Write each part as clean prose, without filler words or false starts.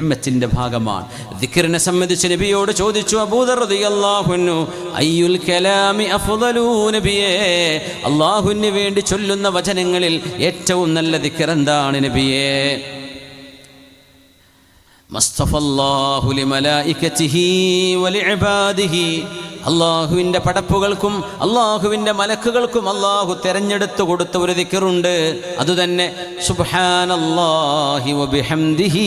നിഅമത്തിന്റെ ഭാഗമാണ്. ദിക്റിനെ സംബന്ധിച്ച് നബിയോട് ചോദിച്ചു അബൂദർ റളിയല്ലാഹു അൻഹു, അയ്യുൽ കലാമി അഫ്ളലു നബിയേ, അല്ലാഹുവിന് വേണ്ടി ചൊല്ലുന്ന വചനങ്ങളിൽ ഏറ്റവും നല്ല ദിക്ർ എന്താണ് നബിയേ? മസ്തഫല്ലാഹു ലിമലായികതിഹി വലിഇബാദിഹി, അല്ലാഹുവിൻ്റെ പടപ്പുകൾക്കും അല്ലാഹുവിൻ്റെ മലക്കുകൾക്കും അല്ലാഹു തെരഞ്ഞെടുത്തു കൊടുത്ത ഒരു ദിക്റുണ്ട്. അതുതന്നെ സുബ്ഹാനല്ലാഹി വബിഹംദിഹി.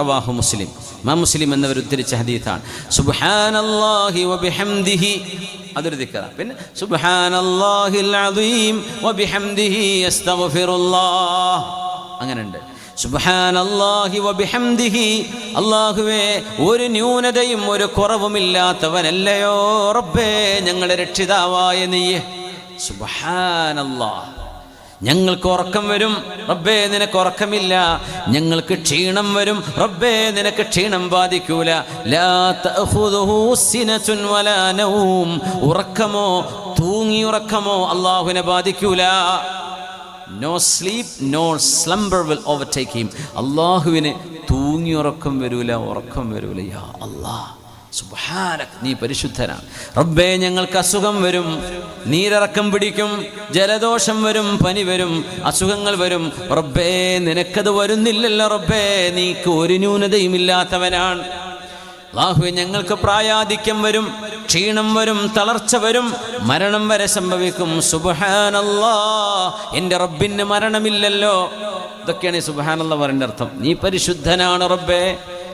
റവാഹു മുസ്ലിം. ഇമാം മുസ്ലിം എന്നവർ ഉദ്ധരിച്ച ഹദീസാണ്. സുബ്ഹാനല്ലാഹി വബിഹംദിഹി അതൊരു ദിക്റാണ്. പിന്നെ സുബ്ഹാനല്ലാഹിൽ അദീം വബിഹംദിഹി അസ്തഗ്ഫിറുല്ലാഹ് അങ്ങനെയുണ്ട്. സുബ്ഹാനല്ലാഹി വബിഹംദിഹി, അല്ലാഹുവേ ഒരു ന്യൂനതയും ഒരു കുറവുമില്ലാത്തവനല്ലയോ റബ്ബേ ഞങ്ങളുടെ രക്ഷിതാവായ നീയേ. സുബ്ഹാനല്ലാഹ്. ഞങ്ങൾക്ക് ഉറക്കം വരും റബ്ബേ, നിനക്ക് ഉറക്കമില്ല. ഞങ്ങൾക്ക് ക്ഷീണം വരും റബ്ബേ, നിനക്ക് ക്ഷീണം ബാധിക്കൂല. ലാ തഅഖുദുഹു സിനതുൻ വലാ നൗം, ഉറക്കമോ തൂങ്ങിയുറക്കമോ അല്ലാഹുവിനെ ബാധിക്കൂല. No sleep no slumber will overtake him. അല്ലാഹുവിന് തൂങ്ങിയുറക്കം വരൂല, ഉറക്കം വരൂല. യാ അല്ലാഹ് സുബ്ഹാനക, നീ പരിശുദ്ധനാണ് റബ്ബേ. ഞങ്ങൾക്ക് അസുഖം വരും, നീരിറക്കം പിടിക്കും, ജലദോഷം വരും, പനി വരും, അസുഖങ്ങൾ വരും റബ്ബേ, നിനക്കത് വരുന്നില്ലല്ലോ റബ്ബേ, നീക്ക് ഒരു ന്യൂനതയും ഇല്ലാത്തവനാണ്. അല്ലാഹുവേ ഞങ്ങൾക്ക് പ്രായാധിക്യം വരും, ക്ഷീണം വരും, തളർച്ച വരും, മരണം വരെ സംഭവിക്കും. സുബ്ഹാനല്ലാഹ്, എൻ്റെ റബ്ബിന് മരണമില്ലല്ലോ. ഇതൊക്കെയാണ് ഈ സുബ്ഹാനല്ലാഹ് പറയുന്ന അർത്ഥം. നീ പരിശുദ്ധനാണ് റബ്ബേ,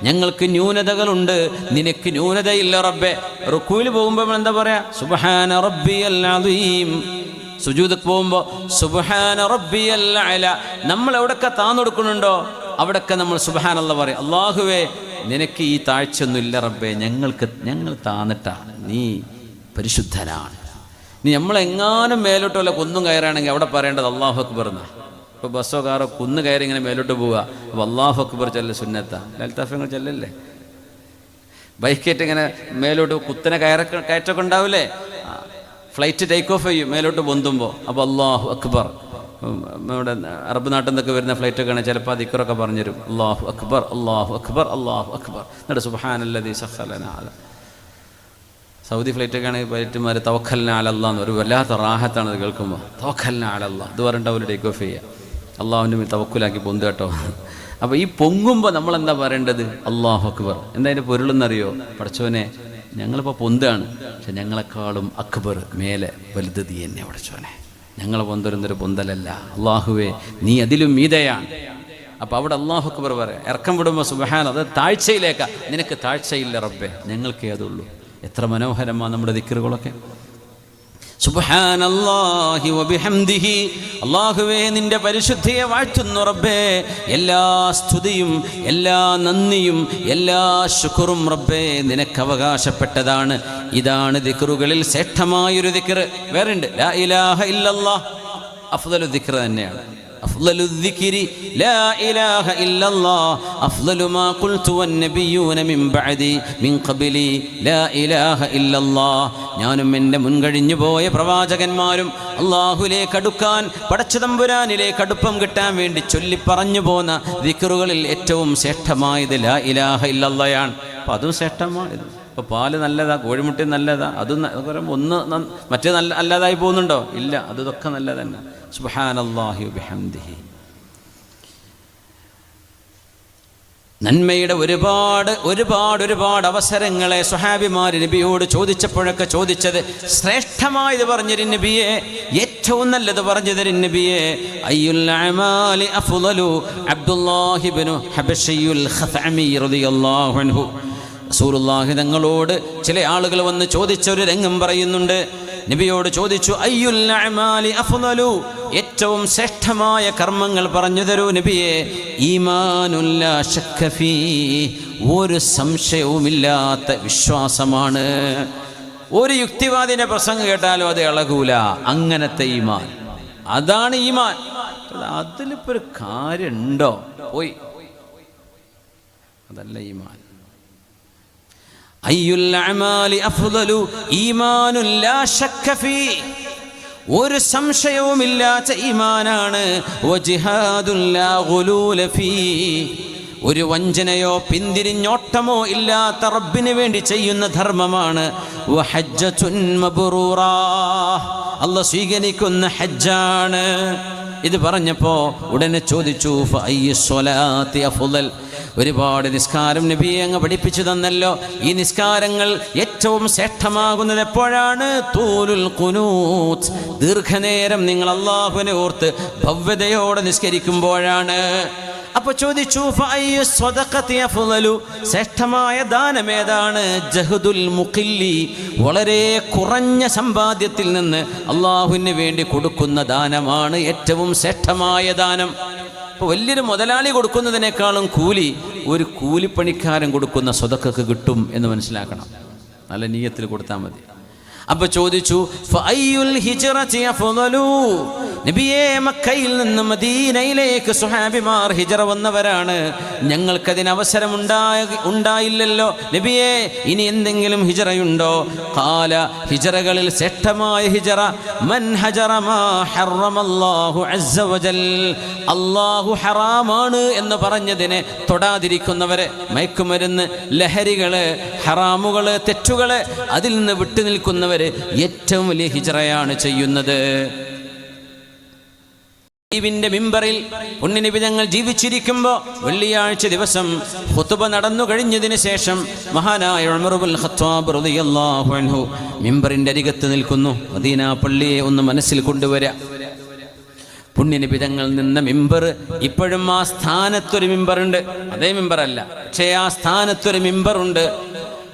ഞങ്ങൾക്ക് ന്യൂനതകളുണ്ട്, നിനക്ക് ന്യൂനതയില്ല റബ്ബേ. റുക്കൂയിൽ പോകുമ്പോൾ എന്താ പറയാ? സുബ്ഹാന റബ്ബിയൽ അദീം. സുജൂദക്ക് പോകുമ്പോൾ സുബ്ഹാന റബ്ബിയൽ അല. നമ്മൾ എവിടൊക്കെ താന്നൊടുക്കുന്നുണ്ടോ അവിടൊക്കെ നമ്മൾ സുബ്ഹാനല്ലാഹ് പറയും. അല്ലാഹുവേ നിനക്ക് ഈ താഴ്ചയൊന്നുമില്ല റബ്ബേ, ഞങ്ങൾ താന്നിട്ടാണ്, നീ പരിശുദ്ധനാണ്. നീ നമ്മളെങ്ങാനും മേലോട്ട് വല്ല കുന്നും കയറുകയാണെങ്കിൽ അവിടെ പറയേണ്ടത് അല്ലാഹു അക്ബർ എന്നാ. ഇപ്പോൾ ബസ്സോ കാറോ കുന്ന് കയറി ഇങ്ങനെ മേലോട്ട് പോവുക, അപ്പോൾ അല്ലാഹു അക്ബർ ചൊല്ല സുന്നത്താ. ലലിതാഫങ്ങൾ ചെല്ലല്ലേ? ബൈക്കേറ്റ് ഇങ്ങനെ മേലോട്ട് കുത്തനെ കയറ്റൊക്കെ ഉണ്ടാവില്ലേ? ഫ്ലൈറ്റ് ടേക്ക് ഓഫ് ചെയ്യും മേലോട്ട് പൊന്തുമ്പോൾ, അപ്പോൾ അല്ലാഹു അക്ബർ. നമ്മുടെ അറബ് നാട്ടിൽ നിന്നൊക്കെ വരുന്ന ഫ്ലൈറ്റൊക്കെ ആണെങ്കിൽ ചിലപ്പോൾ ദിക്റൊക്കെ പറഞ്ഞുതരും. അല്ലാഹു അക്ബർ അല്ലാഹു അക്ബർ അല്ലാഹു അക്ബർ. എന്നിട്ട് സുബ്ഹാനല്ലദീ സഖ്ഖറനാ അല. സൗദി ഫ്ലൈറ്റൊക്കെ ആണെങ്കിൽ പൈലറ്റുമാർ തവക്കൽനാ അലല്ലാഹ് എന്ന് ഒരു വല്ലാത്ത റാഹത്താണ് ഇത് കേൾക്കുമ്പോൾ. തവക്കൽനാ അലല്ലാഹ് ഇത് പറഞ്ഞിട്ട് അവർ ടേക്ക് ഓഫ് ചെയ്യുക. അള്ളാഹുവിൻ്റെ മേൽ തവക്കുലാക്കി പൊന്തു കേട്ടോ. അപ്പോൾ ഈ പൊങ്ങുമ്പോൾ നമ്മളെന്താ പറയേണ്ടത്? അല്ലാഹു അക്ബർ. എന്താ അതിൻ്റെ പൊരുളെന്നറിയോ? പടച്ചോനെ ഞങ്ങളിപ്പോൾ പൊന്താണ്, പക്ഷെ ഞങ്ങളെക്കാളും അക്ബർ മേലെ വലുത് നീ എന്നെ പടച്ചോനെ. ഞങ്ങളെ പൊന്തൊരുന്നൊരു പൊന്തലല്ല അല്ലാഹുവേ, നീ അതിലും മീതയാണ്. അപ്പോൾ അവിടെ അല്ലാഹു അക്ബർ പറയാം. ഇറക്കം വിടുമ്പോൾ സുബ്ഹാന, അത് താഴ്ചയിലേക്കാ. നിനക്ക് താഴ്ചയില്ല റബ്ബേ, ഞങ്ങൾക്കേ അതുള്ളൂ. എത്ര മനോഹരമാണ് നമ്മുടെ ദിക്റുകളൊക്കെ. സുബ്ഹാനല്ലാഹി വബിഹംദിഹി, അല്ലാഹുവേ നിന്റെ പരിശുദ്ധിയെ വാഴ്ത്തുന്നു റബ്ബേ. എല്ലാ സ്തുതിയും എല്ലാ നന്ദിയും എല്ലാ ശുക്റും റബ്ബേ നിനക്ക് അവകാശപ്പെട്ടതാണ്. ഇതാണ് ദിക്റുകളിൽ ശ്രേഷ്ഠമായൊരു ദിക്ർ. വേറെയുണ്ട്, ലാ ഇലാഹ ഇല്ലല്ലാഹ്. അഫ്ളലു ദിക്ർ തന്നെയാണ്. അഫ്ളലു ദിക്രി ലാ ഇലാഹ ഇല്ലല്ലാഹ് അഫ്ളലു മാ ഖുൽതു വന്നബിയ്യൂന മിൻ ബഅദി മിൻ ഖബ്ലി ലാ ഇലാഹ ഇല്ലല്ലാഹ്. ഞാനും എൻ്റെ മുൻകഴിഞ്ഞു പോയ പ്രവാചകന്മാരും അല്ലാഹുവിലേക്ക് അടുക്കാൻ, പടച്ചതമ്പുരാനിലേക്ക് അടുപ്പം കിട്ടാൻ വേണ്ടി ചൊല്ലി പറഞ്ഞു പോന്ന ദിക്റുകളിൽ ഏറ്റവും ശ്രേഷ്ഠമായത് ലാ ഇലാഹ ഇല്ലല്ലാഹയാണ്. അപ്പോൾ അതും ശ്രേഷ്ഠമാണിത്. ഇപ്പോൾ പാല് നല്ലതാ, കോഴിമുട്ടി നല്ലതാ, അതും ഒന്ന് മറ്റേ നല്ലതായി പോകുന്നുണ്ടോ? ഇല്ല, അതൊക്കെ നല്ലത് തന്നെ. സുബ്ഹാനല്ലാഹി വബിഹംദിഹി. നന്മയുടെ ഒരുപാട് അവസരങ്ങളെ സ്വഹാബിമാർ നബിയോട് ചോദിച്ചപ്പോഴൊക്കെ ചോദിച്ചത് ശ്രേഷ്ഠമായത് പറഞ്ഞൊരു നബിയെ, ഏറ്റവും നല്ലത് പറഞ്ഞു തരും നബിയെ. അയ്യുൽ അമാലി അഫ്ളലു അബ്ദുല്ലാഹി ഇബ്നു ഹബശിയുൽ ഖത്അമി റളിയല്ലാഹു അൻഹു. റസൂലുള്ളാഹി തങ്ങളോട് ചില ആളുകൾ വന്ന് ചോദിച്ച ഒരു രംഗം പറയുന്നുണ്ട്. നബിയോട് ചോദിച്ചു, അയ്യുൽ അഅമാലി അഫ്ളലു, ഏറ്റവും ശ്രേഷ്ഠമായ കർമ്മങ്ങൾ പറഞ്ഞു തരൂ നബിയെ. ഈമാനുൻ ലാ ശക്ക ഫീ, ഒരു സംശയവുമില്ലാത്ത വിശ്വാസമാണ്. ഒരു യുക്തിവാദിന്റെ പ്രസംഗം കേട്ടാലും അത് ഇളകൂല, അങ്ങനത്തെ ഈമാൻ. അതാണ് ഈമാൻ. അതിലിപ്പോ ഒരു കാര്യമുണ്ടോ? പോയി, അതല്ല ഈമാൻ. അയ്യുൽ അഅമാലി അഫ്ളലു ഈമാനുൻ ലാ ശക്ക ഫീ, ഒരു സംശയവുമില്ലാത്ത ഈമാനാണ്. വജിഹാദുൻ ലാ ഗുലൂല ഫീ, ഒരു വഞ്ചനയോ പിന്തിരിഞ്ഞോട്ടമോ ഇല്ലാത്ത റബ്ബിന് വേണ്ടി ചെയ്യുന്ന ധർമ്മമാണ്. വഹജ്ജത്തുൻ മബ്റൂറാ, അല്ലാഹ് സ്വീകരിക്കുന്ന ഹജ്ജാണ്. ഇത് പറഞ്ഞപ്പോൾ ഉടനെ ചോദിച്ചു, ഫഅയ്യു സ്വലാത്തി അഫ്ളൽ, ഒരുപാട് നിസ്കാരം നബിയെ അങ്ങ് പഠിപ്പിച്ചു തന്നല്ലോ, ഈ നിസ്കാരങ്ങൾ ഏറ്റവും ശ്രേഷ്ഠമാകുന്നത് എപ്പോഴാണ്? തൂലുൽ ഖുനൂത്ത്, ദീർഘനേരം നിങ്ങൾ അല്ലാഹുവിനെ ഓർത്ത് ഭവ്യതയോടെ നിസ്കരിക്കുമ്പോഴാണ്. അപ്പൊ ചോദിച്ചു, ഫഅയ്യു സ്വദഖത്തി അഫ്ളലു, ശ്രേഷ്ഠമായ ദാനം ഏതാണ്? ജഹദുൽ മുഖില്ലി, വളരെ കുറഞ്ഞ സമ്പാദ്യത്തിൽ നിന്ന് അല്ലാഹുവിന് വേണ്ടി കൊടുക്കുന്ന ദാനമാണ് ഏറ്റവും ശ്രേഷ്ഠമായ ദാനം. അപ്പോൾ വലിയൊരു മുതലാളി കൊടുക്കുന്നതിനേക്കാളും കൂലി ഒരു കൂലിപ്പണിക്കാരൻ കൊടുക്കുന്ന സ്വതക്കക്ക് കിട്ടും എന്ന് മനസ്സിലാക്കണം. നല്ല നിയ്യത്തിൽ കൊടുത്താൽ മതി. അപ്പോൾ ചോദിച്ചു, ഫഅയ്യുൽ ഹിജ്റതി അഫ്ളലു, നബിയേ മക്കയിൽ നിന്ന് മദീനയിലേക്ക് സ്വഹാബിമാർ ഹിജ്റ വന്നവരാണ്, ഞങ്ങൾക്കതിന് അവസരം ഉണ്ടായില്ലല്ലോ നബിയേ, ഇനി എന്തെങ്കിലും ഹിജ്റയുണ്ടോ? ഖാല, ഹിജ്റകളിൽ ശ്രേഷ്ഠമായ ഹിജ്റ മൻ ഹജറ മാ ഹറമല്ലാഹു അസ്സ വജൽ, അല്ലാഹു ഹറാമാണ് എന്ന് പറഞ്ഞതിനെ തൊടാതിരിക്കുന്നവരെ, മയക്കുമരുന്ന്, ലഹരികള്, ഹറാമുകള്, തെറ്റുകള്, അതിൽ നിന്ന് വിട്ടുനിൽക്കുന്നവർ ഏറ്റവും വലിയ ഹിജ്റയാണ് ചെയ്യുന്നത്. ിന്റെ മിമ്പറിൽ പുണ്യനബി തങ്ങൾ ജീവിച്ചിരിക്കുമ്പോൾ വെള്ളിയാഴ്ച ദിവസം ഖുതുബ നടന്നു കഴിഞ്ഞതിന് ശേഷം മഹാനായ ഉമർ ഇബ്നുൽ ഖത്താബ് റളിയല്ലാഹു അൻഹു മിമ്പറിന്റെ അരികത്ത് നിൽക്കുന്നു. മദീന പള്ളിയെ ഒന്ന് മനസ്സിൽ കൊണ്ടുവരാ. പുണ്യനബി തങ്ങൾ നിന്ന മിമ്പർ ഇപ്പോഴും ആ സ്ഥാനത്തൊരു മിമ്പറുണ്ട്. അതേ മിമ്പറല്ല, പക്ഷേ ആ സ്ഥാനത്തൊരു മിമ്പറുണ്ട്.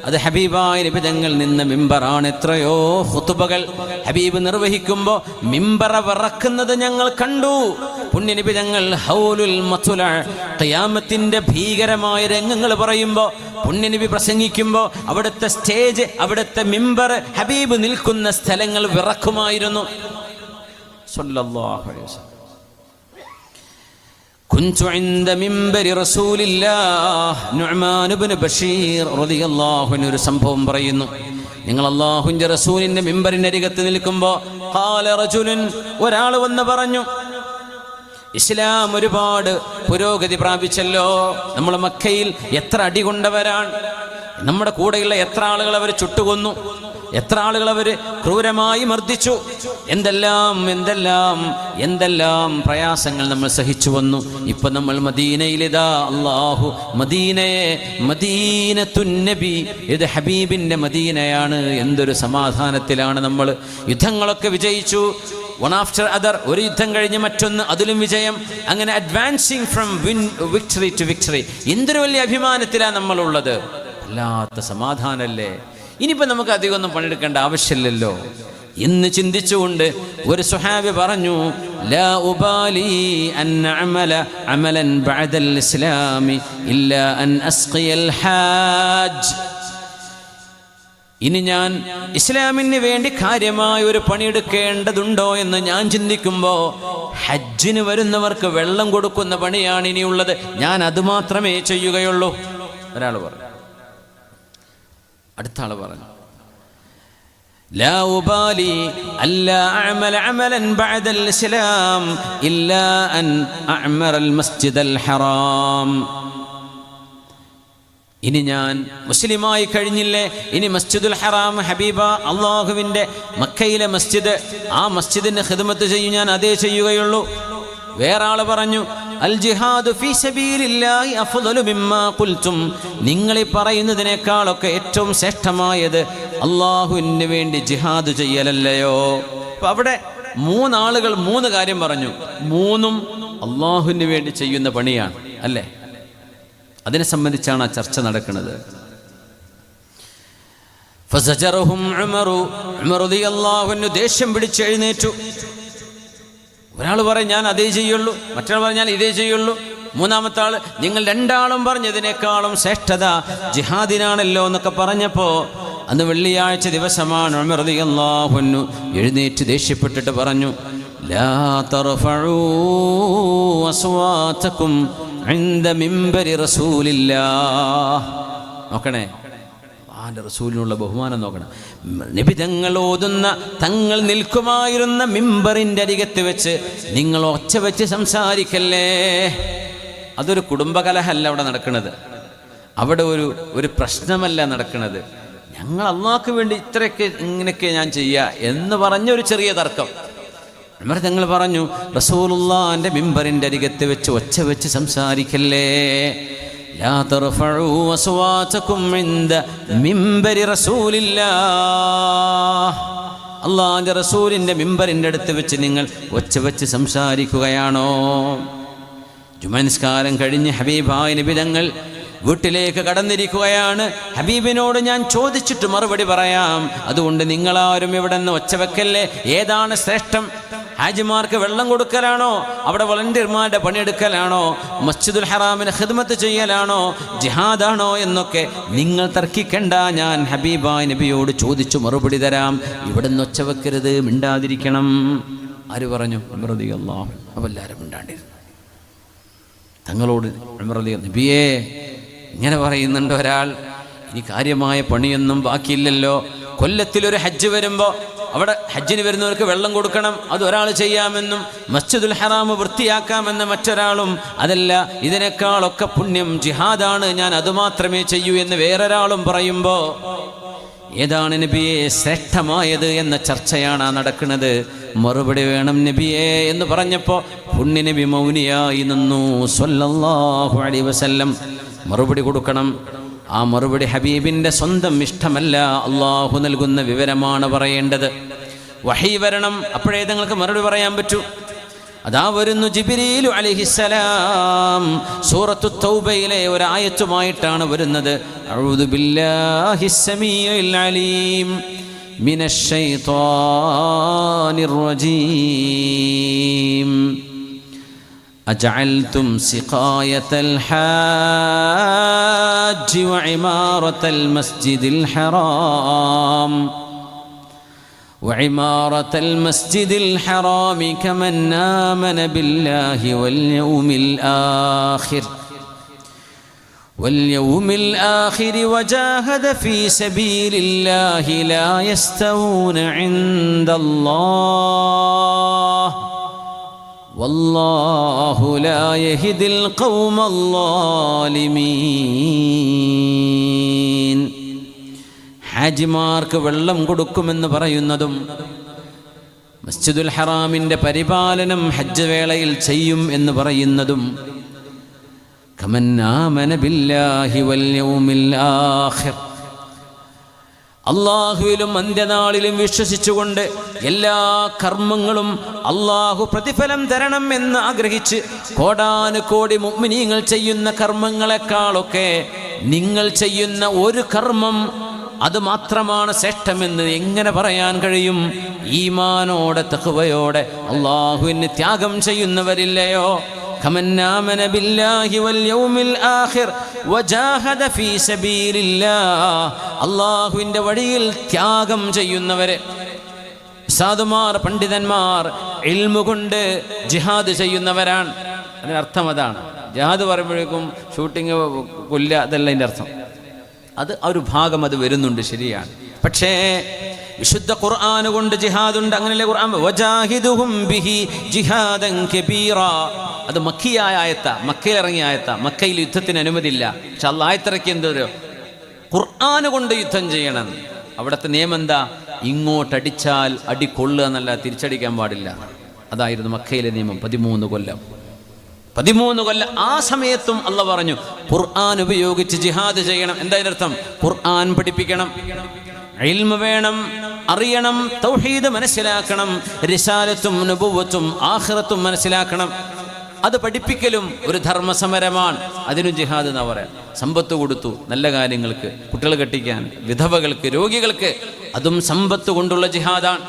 അത് ഹബീബായ നബി തങ്ങൾ നിന്ന മിമ്പറാണ്. എത്രയോ ഖുതുബകൾ ഹബീബ് നിർവഹിക്കുമ്പോൾ മിമ്പറ വിറക്കുന്നത് ഞങ്ങൾ കണ്ടു. പുണ്യനബി തങ്ങൾ ഹൗലുൽ മത്ല, ഖിയാമത്തിന്റെ ഭീകരമായ രംഗങ്ങൾ പറയുമ്പോൾ, പുണ്യനബി പ്രസംഗിക്കുമ്പോൾ അവിടുത്തെ സ്റ്റേജ്, അവിടുത്തെ മിമ്പർ, ഹബീബ് നിൽക്കുന്ന സ്ഥലങ്ങൾ വിറക്കുമായിരുന്നു. സ്വല്ലല്ലാഹു അലൈഹി വസല്ലം. കുൻതു ഇൻദ മിമ്പരി റസൂലില്ലാഹ്, നുഅ്മാൻ ഇബ്നു ബഷീർ റളിയല്ലാഹു അൻഹു ഒരു സംഭവം പറയുന്നു. നിങ്ങൾ അല്ലാഹുവിന്റെ റസൂലിന്റെ മിമ്പറിന്റെ അരികത്ത് നിൽക്കുമ്പോൾ ഖാല റജുലുൻ, ഒരാൾ വന്ന് പറഞ്ഞു, ഇസ്ലാം ഒരുപാട് പുരോഗതി പ്രാപിച്ചല്ലോ, നമ്മൾ മക്കയിൽ എത്ര അടി കൊണ്ടവരാണ്, നമ്മുടെ കൂടെയുള്ള എത്ര ആളുകൾ അവർ ചുട്ടുകൊന്നു, എത്ര ആളുകൾ അവർ ക്രൂരമായി മർദ്ദിച്ചു, എന്തെല്ലാം എന്തെല്ലാം എന്തെല്ലാം പ്രയാസങ്ങൾ നമ്മൾ സഹിച്ചു വന്നു. ഇപ്പൊ നമ്മൾ മദീനയിലിതാ അല്ലാഹു മദീനയെ മദീനത്തുൻ നബി, ഇത് ഹബീബിന്റെ മദീനയാണ്. എന്തൊരു സമാധാനത്തിലാണ് നമ്മൾ. യുദ്ധങ്ങളൊക്കെ വിജയിച്ചു, വൺ ആഫ്റ്റർ അതർ, ഒരു യുദ്ധം കഴിഞ്ഞ് മറ്റൊന്ന്, അതിലും വിജയം, അങ്ങനെ advancing from victory to victory. എന്തൊരു വലിയ അഭിമാനത്തിലാണ് നമ്മളുള്ളത്. വല്ലാത്ത സമാധാനല്ലേ. ഇനിയിപ്പോൾ നമുക്ക് അധികം ഒന്നും പണിയെടുക്കേണ്ട ആവശ്യമില്ലല്ലോ എന്ന് ചിന്തിച്ചുകൊണ്ട് ഒരു സ്വഹാബി പറഞ്ഞു, ലാ ഉബാലി അൻ അഅമല അമലൻ ബഅദൽ ഇസ്ലാമി ഇല്ലാ അൻ അസ്ഖിയൽ ഹാജ്. ഇനി ഞാൻ ഇസ്ലാമിന് വേണ്ടി കാര്യമായ ഒരു പണിയെടുക്കേണ്ടതുണ്ടോ എന്ന് ഞാൻ ചിന്തിക്കുമ്പോൾ ഹജ്ജിന് വരുന്നവർക്ക് വെള്ളം കൊടുക്കുന്ന പണിയാണ് ഇനിയുള്ളത്, ഞാൻ അതുമാത്രമേ ചെയ്യുകയുള്ളൂ. ഒരാൾ പറഞ്ഞു. അടുത്ത ആൾ പറഞ്ഞു, ലാ ഉബാലി അല്ലാ അഅമല അമലൻ ബഅദൽ ഇസ്ലാം ഇല്ലാ അൻ അഅ്മറൽ മസ്ജിദൽ ഹറാം. ഇനി ഞാൻ മുസ്ലിമായി കഴിഞ്ഞില്ലേ, ഇനി മസ്ജിദുൽ ഹറാം, ഹബീബ അള്ളാഹുവിൻ്റെ മക്കയിലെ മസ്ജിദ്, ആ മസ്ജിദിന് ഖിദ്മത്ത് ചെയ്യും, ഞാൻ അതേ ചെയ്യുകയുള്ളൂ. വേറെ ആൾ പറഞ്ഞു, അൽ ജിഹാദു ഫീ സബീലില്ലാഹി അഫ്ളലു മിമ്മാ ഖുൽതും, നിങ്ങൾ ഈ പറയുന്നതിനേക്കാളൊക്കെ ഏറ്റവും ശ്രേഷ്ഠമായത് അള്ളാഹുവിന് വേണ്ടി ജിഹാദ് ചെയ്യലല്ലയോ. അപ്പം അവിടെ മൂന്നാളുകൾ മൂന്ന് കാര്യം പറഞ്ഞു, മൂന്നും അള്ളാഹുവിന് വേണ്ടി ചെയ്യുന്ന പണിയാണ് അല്ലേ. അതിനെ സംബന്ധിച്ചാണ് ആ ചർച്ച നടക്കുന്നത്. ഫസജറഹും ഉമറു, ഉമർ റളിയല്ലാഹു അൻഹു ദേഷ്യം പിടിച്ച് എഴുന്നേറ്റു. ഒരാൾ പറയും ഞാൻ അതേ ചെയ്യുള്ളൂ, മറ്റൊരാൾ പറഞ്ഞാൽ ഇതേ ചെയ്യുള്ളൂ, മൂന്നാമത്തെ ആൾ നിങ്ങൾ രണ്ടാളും പറഞ്ഞതിനേക്കാളും ശ്രേഷ്ഠത ജിഹാദിനാണല്ലോ എന്നൊക്കെ പറഞ്ഞപ്പോൾ അന്ന് വെള്ളിയാഴ്ച ദിവസമാണ്. ഉമർ റളിയല്ലാഹു അൻഹു എഴുന്നേറ്റ് ദേഷ്യപ്പെട്ടിട്ട് പറഞ്ഞു, ലാ തർഫഉ അസ്വാതകും ഇൻദ മിമ്പരി റസൂലില്ലാഹ്. നോക്കണേ, റസൂലിനുള്ള ബഹുമാനം നോക്കണം. നബി തങ്ങൾ ഓതുന്ന, തങ്ങൾ നിൽക്കുമായിരുന്ന മിമ്പറിൻ്റെ അരികത്ത് വെച്ച് നിങ്ങൾ ഒച്ച വെച്ച് സംസാരിക്കല്ലേ. അതൊരു കുടുംബകലഹമല്ല അവിടെ നടക്കുന്നത്, അവിടെ ഒരു പ്രശ്നമല്ല നടക്കുന്നത്. ഞങ്ങൾ അള്ളാഹ്ക്ക് വേണ്ടി ഇത്രയൊക്കെ ഇങ്ങനെയൊക്കെ ഞാൻ ചെയ്യുക എന്ന് പറഞ്ഞൊരു ചെറിയ തർക്കം. ഉമർ തങ്ങൾ പറഞ്ഞു, റസൂലുള്ളാഹിന്റെ മിമ്പറിന്റെ അരികത്ത് വെച്ച് ഒച്ച വെച്ച് സംസാരിക്കല്ലേ. ലാ തർഫഉ അസ്വാതകും ഇൻദ മിമ്പരി റസൂലില്ലാഹ്. അള്ളാഹുവിന്റെ റസൂലിന്റെ മിമ്പറിന്റെ അടുത്ത് വെച്ച് നിങ്ങൾ ഒച്ച വെച്ച് സംസാരിക്കുകയാണോ? ജുമാ നിസ്കാരം കഴിഞ്ഞ് ഹബീബായ നബി തങ്ങൾ വീട്ടിലേക്ക് കടന്നിരിക്കുകയാണ്. ഹബീബിനോട് ഞാൻ ചോദിച്ചിട്ട് മറുപടി പറയാം, അതുകൊണ്ട് നിങ്ങളാരും ഇവിടെ നിന്ന് ഒച്ച വെക്കല്ലേ. ഏതാണ് ശ്രേഷ്ഠം? ഹാജിമാർക്ക് വെള്ളം കൊടുക്കലാണോ, അവിടെ വളണ്ടിയർമാരുടെ പണിയെടുക്കലാണോ, മസ്ജിദുൽ ഹറാമിന് ഖിദ്മത്ത് ചെയ്യലാണോ, ജിഹാദാണോ എന്നൊക്കെ നിങ്ങൾ തർക്കിക്കണ്ട. ഞാൻ ഹബീബായ നബിയോട് ചോദിച്ചു മറുപടി തരാം. ഇവിടെ നിന്ന് ഒച്ച വെക്കരുത്, മിണ്ടാതിരിക്കണം. ആര് പറഞ്ഞു? ഉമർ റളിയല്ലാഹു അൻഹു. അപ്പോൾ എല്ലാവരും മിണ്ടാണ്ടിരുന്നു. തങ്ങളോട് ഉമർ റളിയല്ലാഹു അൻഹു, നബിയേ ഇങ്ങനെ പറയുന്നുണ്ട് ഒരാൾ, ഇനി കാര്യമായ പണിയൊന്നും ബാക്കിയില്ലല്ലോ. കൊല്ലത്തിലൊരു ഹജ്ജ് വരുമ്പോൾ അവിടെ ഹജ്ജിന് വരുന്നവർക്ക് വെള്ളം കൊടുക്കണം, അത് ഒരാൾ ചെയ്യാമെന്നും മസ്ജിദുൽ ഹറാം വൃത്തിയാക്കാമെന്ന് മറ്റൊരാളും, അതല്ല ഇതിനേക്കാളൊക്കെ പുണ്യം ജിഹാദാണ്, ഞാൻ അതുമാത്രമേ ചെയ്യൂ എന്ന് വേറൊരാളും പറയുമ്പോൾ ഏതാണ് നബിയെ ശ്രേഷ്ഠമായത് എന്ന ചർച്ചയാണ് നടക്കുന്നത്. മറുപടി വേണം നബിയെ എന്ന് പറഞ്ഞപ്പോൾ പുണ്യ നബി മൗനിയായി നിന്നു സ്വല്ലല്ലാഹു അലൈഹി വസല്ലം. മറുപടി കൊടുക്കണം. ആ മറുപടി ഹബീബിൻ്റെ സ്വന്തം ഇഷ്ടമല്ല, അള്ളാഹു നൽകുന്ന വിവരമാണ് പറയേണ്ടത്. വഹി വരണം, അപ്പോഴേ നിങ്ങൾക്ക് മറുപടി പറയാൻ പറ്റൂ. അതാ വരുന്നു ജിബ്രീലു അലൈഹിസ്സലാം. സൂറത്തു തൗബയിലെ ഒരു ആയത്തുമായിട്ടാണ് വരുന്നത്. അഊദു ബില്ലാഹിസ് സമീഉൽ അലീം മിനശ് ശൈത്വാനിർ റജീം. أجعلتم سقاية الحاج وعمارة المسجد الحرام كمن آمن بالله واليوم الآخر وجاهد في سبيل الله لا يستوون عند الله والله لا يهدي القوم الظالمين. ഹാജിമാർക്ക് വെള്ളം കൊടുക്കുമെന്ന് പറയുന്നതും മസ്ജിദുൽ ഹറാമിൻ്റെ പരിപാലനം ഹജ്ജ് വേളയിൽ ചെയ്യും എന്ന് പറയുന്നതും കമൻ ആമന ബില്ലാഹി വൽ യൗമിൽ ആഖിർ, അള്ളാഹുവിലും അന്ത്യനാളിലും വിശ്വസിച്ചുകൊണ്ട് എല്ലാ കർമ്മങ്ങളും അള്ളാഹു പ്രതിഫലം തരണം എന്ന് ആഗ്രഹിച്ച് കോടാനുകോടി മുഅ്മിനീങ്ങൾ ചെയ്യുന്ന കർമ്മങ്ങളെക്കാളൊക്കെ നിങ്ങൾ ചെയ്യുന്ന ഒരു കർമ്മം അത് മാത്രമാണ് ശ്രേഷ്ഠമെന്ന് എങ്ങനെ പറയാൻ കഴിയും? ഈമാനോടെ തഖ്വയോടെ അള്ളാഹുവിന് ത്യാഗം ചെയ്യുന്നവരില്ലയോ? كمن آمن بالله واليوم الآخر وجاهد في سبيل الله. അള്ളാഹുവിൻ്റെ വഴിയിൽ ത്യാഗം ചെയ്യുന്നവരെ സാധുമാർ പണ്ഡിതന്മാർ ഇൽമു കൊണ്ട് ജിഹാദ് ചെയ്യുന്നവരാണ്. അതിനർത്ഥം അതാണ്. ജിഹാദ് പറയുമ്പോഴേക്കും ഷൂട്ടിങ് കൊല്ല അതല്ല അതിൻ്റെ അർത്ഥം. അത് ഒരു ഭാഗം അത് വരുന്നുണ്ട്, ശരിയാണ്. പക്ഷേ വിശുദ്ധ ഖുർആൻ കൊണ്ട് ജിഹാദുണ്ട്. അങ്ങനെയല്ലേ ഖുർആൻ വജാഹിദുഹും ബിഹി ജിഹാദൻ കബീറ. അത് മക്കിയായ ആയത്താ, മക്കയിൽ ഇറങ്ങിയ ആയത്താ. മക്കയിൽ യുദ്ധത്തിന് അനുമതിയില്ല. പക്ഷെ അള്ളാഹ് ആയത്തിറക്കി എന്തോ ഖുർആൻ കൊണ്ട് യുദ്ധം ചെയ്യണം. അവിടുത്തെ നിയമം എന്താ? ഇങ്ങോട്ടടിച്ചാൽ അടി കൊള്ളുക എന്നല്ല, തിരിച്ചടിക്കാൻ പാടില്ല. അതായിരുന്നു മക്കയിലെ നിയമം. 13 കൊല്ലം. ആ സമയത്തും അള്ളാഹ് പറഞ്ഞു ഖുർആൻ ഉപയോഗിച്ച് ജിഹാദ് ചെയ്യണം. എന്താ അതിനർത്ഥം? ഖുർആൻ പഠിപ്പിക്കണം, ഇൽമു വേണം, അറിയണം, തൗഹീദ് മനസ്സിലാക്കണം, റിസാലത്തും നുബുവത്തും ആഖിറത്തും മനസ്സിലാക്കണം. അത് പഠിപ്പിക്കലും ഒരു ധർമ്മസമരമാണ്. അതിനും ജിഹാദ് എന്നാ പറയാം. സമ്പത്ത് കൊടുത്തു നല്ല കാര്യങ്ങൾക്ക്, കുട്ടികൾ കെട്ടിക്കാൻ, വിധവകൾക്ക്, രോഗികൾക്ക്, അതും സമ്പത്ത് കൊണ്ടുള്ള ജിഹാദാണ്.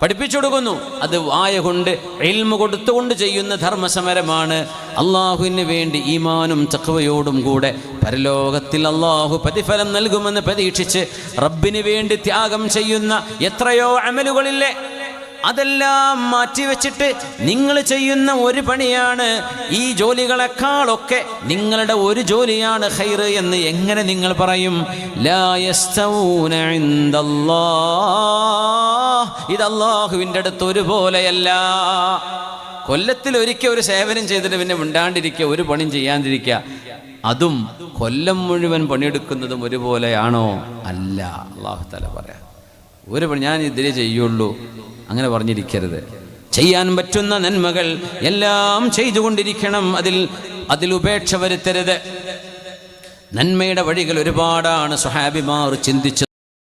പഠിപ്പിച്ചു കൊടുക്കുന്നു. അത് വായ കൊണ്ട് ഇൽമു കൊടുത്തുകൊണ്ട് ചെയ്യുന്ന ധർമ്മസമരമാണ്. അള്ളാഹുവിന് വേണ്ടി ഈമാനും തഖ്വയോടും കൂടെ പരലോകത്തിൽ അള്ളാഹു പ്രതിഫലം നൽകുമെന്ന് പ്രതീക്ഷിച്ച് റബ്ബിന് വേണ്ടി ത്യാഗം ചെയ്യുന്ന എത്രയോ അമലുകളില്ലേ, അതെല്ലാം മാറ്റിവെച്ചിട്ട് നിങ്ങൾ ചെയ്യുന്ന ഒരു പണിയാണ് ഈ ജോലികളെക്കാളൊക്കെ നിങ്ങളുടെ ഒരു ജോലിയാണ് ഖൈർ എന്ന് എങ്ങനെ നിങ്ങൾ പറയും? ലാ യസ്തഊന ഇൻദല്ലാഹ്. ഇത് അല്ലാഹുവിൻ്റെ അടുത്ത് ഒരുപോലെയല്ല. കൊല്ലത്തിൽ ഒരിക്കൽ ഒരു സേവനം ചെയ്തിട്ട് പിന്നെ മിണ്ടാണ്ടിരിക്കുക, ഒരു പണിയും ചെയ്യാണ്ടിരിക്കുക, അതും കൊല്ലം മുഴുവൻ പണിയെടുക്കുന്നതും ഒരുപോലെയാണോ? അല്ല. അല്ലാഹു തആല പറയാം, ഒരു പണി ഞാൻ ഇതിലേ ചെയ്യുള്ളൂ അങ്ങനെ പറഞ്ഞിരിക്കരുത്. ചെയ്യാൻ പറ്റുന്ന നന്മകൾ എല്ലാം ചെയ്തുകൊണ്ടിരിക്കണം, അതിൽ ഉപേക്ഷ വരുത്തരുത്. നന്മയുടെ വഴികൾ ഒരുപാടാണ് സ്വഹാബിമാർ ചിന്തിച്ചത്.